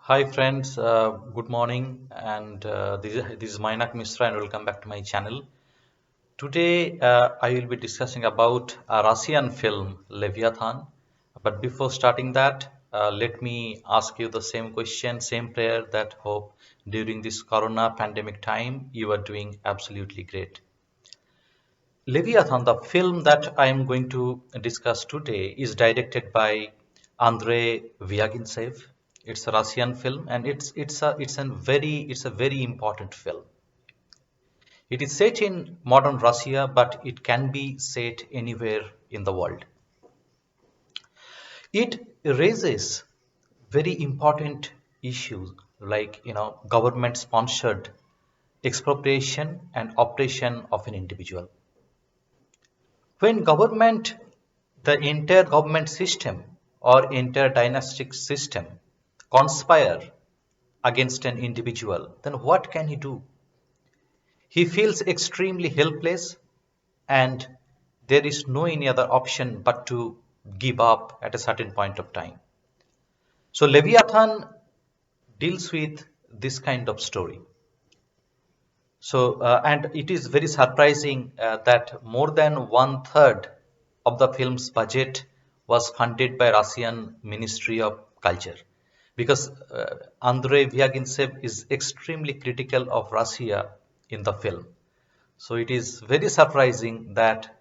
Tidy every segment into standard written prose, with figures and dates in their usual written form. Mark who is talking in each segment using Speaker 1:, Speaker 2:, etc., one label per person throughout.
Speaker 1: Hi friends, good morning, and this is Mainak Misra, and welcome back to my channel. Today I will be discussing about a Russian film Leviathan. But before starting that, let me ask you the same question, same prayer, that hope during this Corona pandemic time you are doing absolutely great. Leviathan, the film that I am going to discuss today, is directed by Andrey Zvyagintsev. It's a Russian film, and it's a very important film. It is set in modern Russia, but it can be set anywhere in the world. It raises very important issues like government sponsored expropriation and oppression of an individual. When government, the entire government system or entire dynastic system conspire against an individual, then what can he do? He feels extremely helpless, and there is no any other option but to give up at a certain point of time. So Leviathan deals with this kind of story. And it is very surprising that more than one third of the film's budget was funded by Russian Ministry of Culture, because Andrei Zvyagintsev is extremely critical of Russia in the film. So it is very surprising that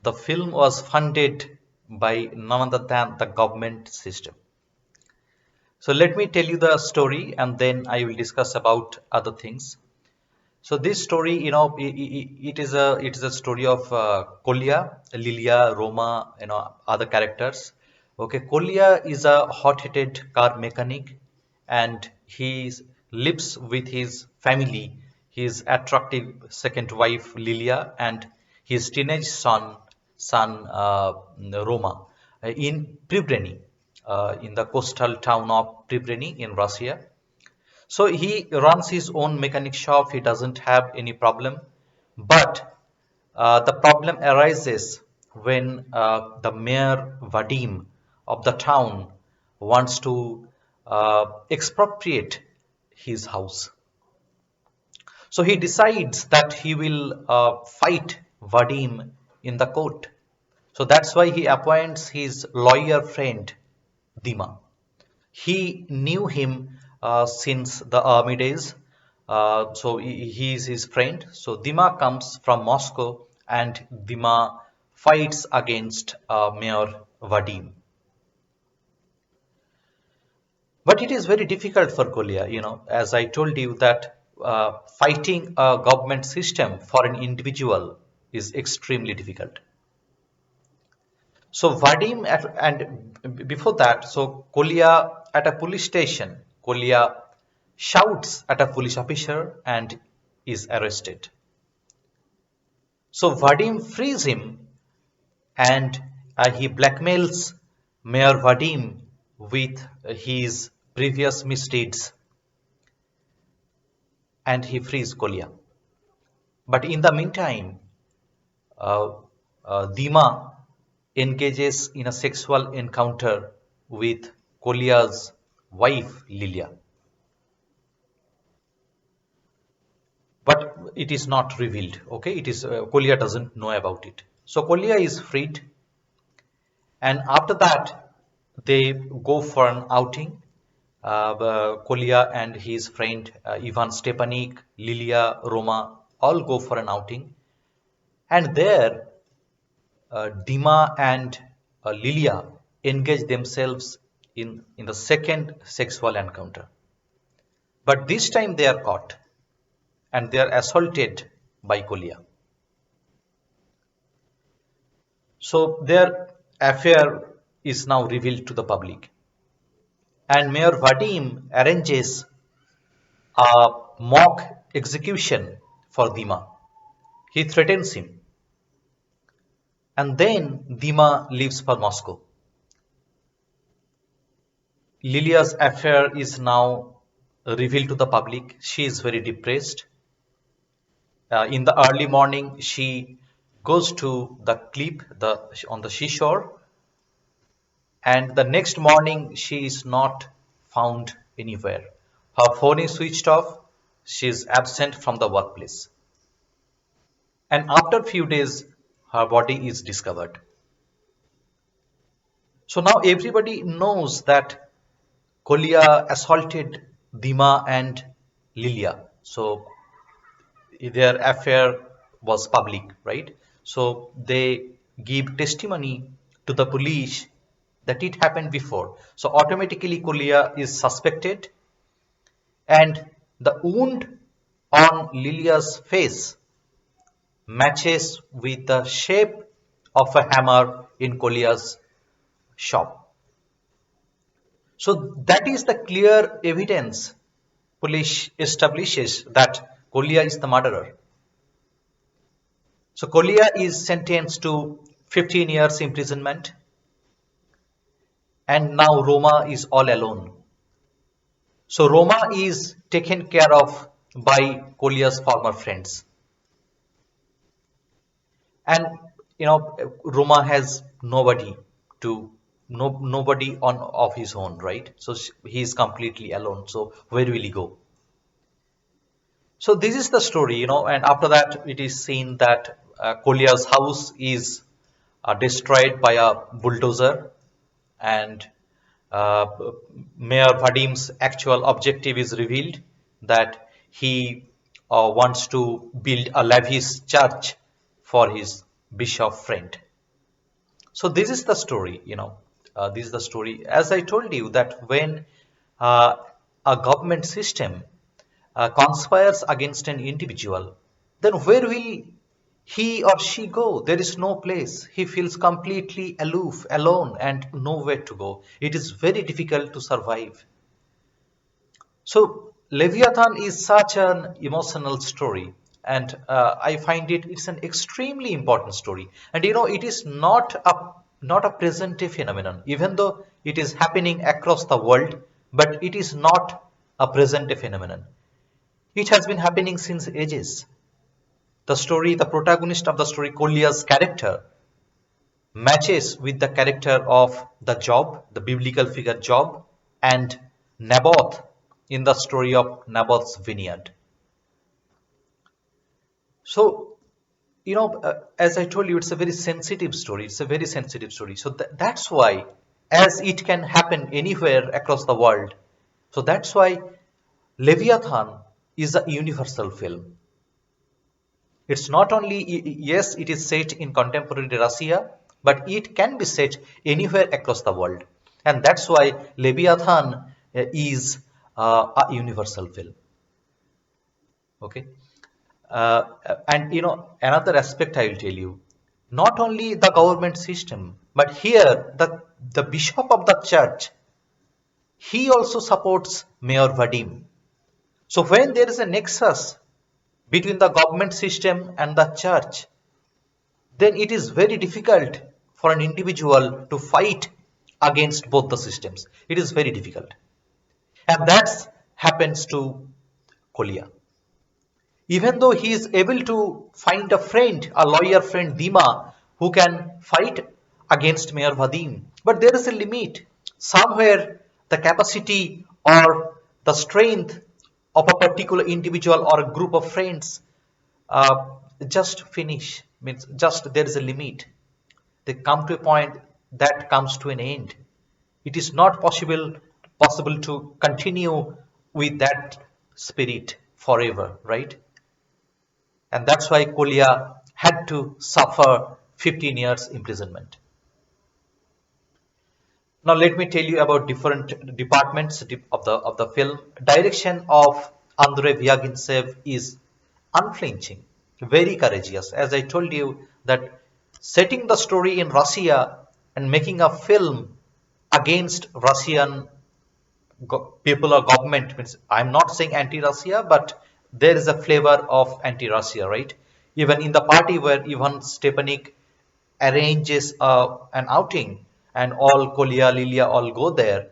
Speaker 1: the film was funded by none other than the government system. So let me tell you the story, and then I will discuss about other things. So this story, it is a story of Kolya, Lilia, Roma, other characters. Okay, Kolya is a hot-headed car mechanic, and he lives with his family, his attractive second wife Lilia, and his teenage son Roma, in Pribreny, in the coastal town of Pribreny in Russia. So he runs his own mechanic shop. He doesn't have any problem. But the problem arises when the mayor Vadim of the town wants to expropriate his house. So he decides that he will fight Vadim in the court. So that's why he appoints his lawyer friend Dima. He knew him since the army days, so he is his friend. So Dima comes from Moscow, and Dima fights against Mayor Vadim. But it is very difficult for Kolya, as I told you that fighting a government system for an individual is extremely difficult. So Vadim and before that, so Kolya at a police station, Kolya shouts at a police officer and is arrested. So Vadim frees him, and he blackmails Mayor Vadim with his previous misdeeds, and he frees Kolya. But in the meantime, uh, Dima engages in a sexual encounter with Kolya's wife Lilia. But it is not revealed. Okay, it is Kolya doesn't know about it. So Kolya is freed, and after that they go for an outing. Kolya and his friend Ivan Stepanik, Lilia, Roma all go for an outing, and there Dima and Lilia engage themselves in the second sexual encounter. But this time they are caught, and they are assaulted by Kolya. So their affair is now revealed to the public, and Mayor Vadim arranges a mock execution for Dima. He threatens him, and then Dima leaves for Moscow. Lilia's affair is now revealed to the public. She is very depressed. In the early morning, she goes to the cliff on the seashore, and the next morning she is not found anywhere. Her phone is switched off. She is absent from the workplace. And after a few days, her body is discovered. So now everybody knows that Kolia assaulted Dima and Lilia. So their affair was public, right? So they give testimony to the police that it happened before. So automatically Kolia is suspected, and the wound on Lilia's face matches with the shape of a hammer in Kolia's shop. So that is the clear evidence. Police establishes that Kolia is the murderer. So Kolia is sentenced to 15 years imprisonment, and now Roma is all alone. So Roma is taken care of by Kolia's former friends. And Roma has nobody to nobody on of his own, right? So he is completely alone. So where will he go? So this is the story, and after that it is seen that Kolia's house is destroyed by a bulldozer, and uh, Mayor Vadim's actual objective is revealed, that he wants to build a lavish church for his bishop friend. So this is the story, this is the story. As I told you that when uh, a government system conspires against an individual, then where will he or she go? There is no place. He feels completely aloof, alone, and nowhere to go. It is very difficult to survive. So Leviathan is such an emotional story, and I find it's an extremely important story. And it is not a present day phenomenon, even though it is happening across the world, but it is not a present day phenomenon. It has been happening since ages. The protagonist of the story, Kolia's character, matches with the character of the Job, the biblical figure Job, and Naboth in the story of Naboth's vineyard. So, as I told you, it's a very sensitive story. It's a very sensitive story. So that's why, as it can happen anywhere across the world, so that's why Leviathan is a universal film. It's not only, yes, it is set in contemporary Russia, but it can be set anywhere across the world. And that's why Leviathan is a universal film. Okay. Uh, and another aspect I will tell you, not only the government system, but here the bishop of the church, he also supports Mayor Vadim. So when there is a nexus between the government system and the church, then it is very difficult for an individual to fight against both the systems. It is very difficult. And that happens to Kolia. Even though he is able to find a friend, a lawyer friend, Dima, who can fight against Mayor Vadim, but there is a limit. Somewhere the capacity or the strength of a particular individual or a group of friends uh, just finish. Means just there is a limit. They come to a point that comes to an end. It is not possible to continue with that spirit forever, right? And that's why Kolia had to suffer 15 years imprisonment. Now let me tell you about different departments of the film. Direction of Andrey Zvyagintsev is unflinching, very courageous. As I told you, that setting the story in Russia and making a film against Russian people or government, means I'm not saying anti-Russia, but there is a flavor of anti-Russia, right? Even in the party where Ivan Stepanik arranges an outing, and all Kolia, Lilia all go there.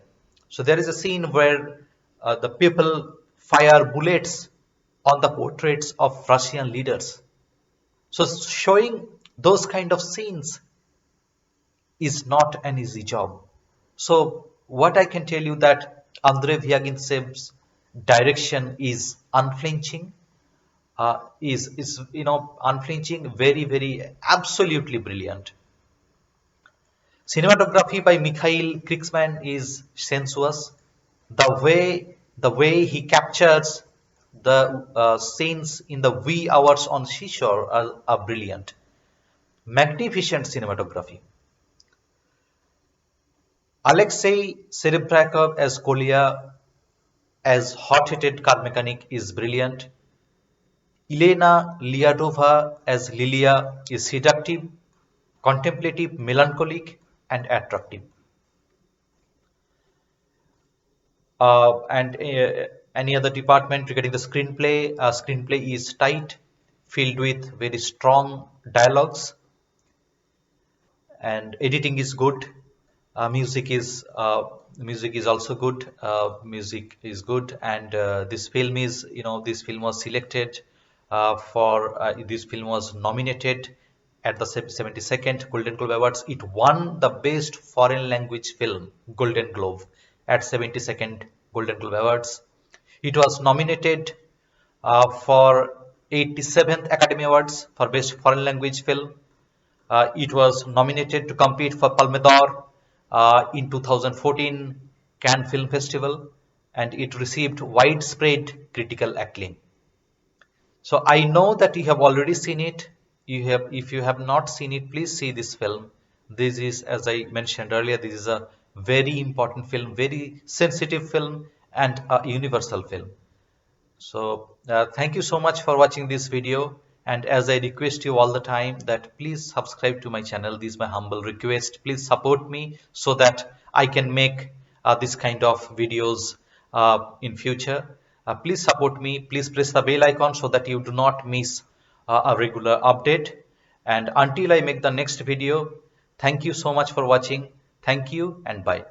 Speaker 1: So there is a scene where the people fire bullets on the portraits of Russian leaders. So showing those kind of scenes is not an easy job. So what I can tell you, that Andrey Zvyagintsev direction is unflinching, is unflinching, very absolutely brilliant. Cinematography by Mikhail Krigsman is sensuous. The way he captures the scenes in the wee hours on seashore are brilliant. Magnificent cinematography. Alexei Serebrakov as Kolya, as hot-headed car mechanic, is brilliant. Elena Lyadova as Lilia is seductive, contemplative, melancholic, and attractive. And any other department regarding the screenplay? Screenplay is tight, filled with very strong dialogues, and editing is good. Music is also good. Music is good, and this film was selected for this film was nominated at the 72nd Golden Globe Awards. It won the Best Foreign Language Film Golden Globe at 72nd Golden Globe Awards. It was nominated for 87th Academy Awards for Best Foreign Language Film. It was nominated to compete for Palme d'Or in 2014 Cannes Film Festival, and it received widespread critical acclaim. So I know that you have already seen it. If you have not seen it, please see this film. This is, as I mentioned earlier, this is a very important film, very sensitive film, and a universal film. So thank you so much for watching this video, and as I request you all the time that please subscribe to my channel. This is my humble request. Please support me so that I can make this kind of videos in future. Please support me. Please press the bell icon so that you do not miss a regular update. And until I make the next video, thank you so much for watching. Thank you and bye.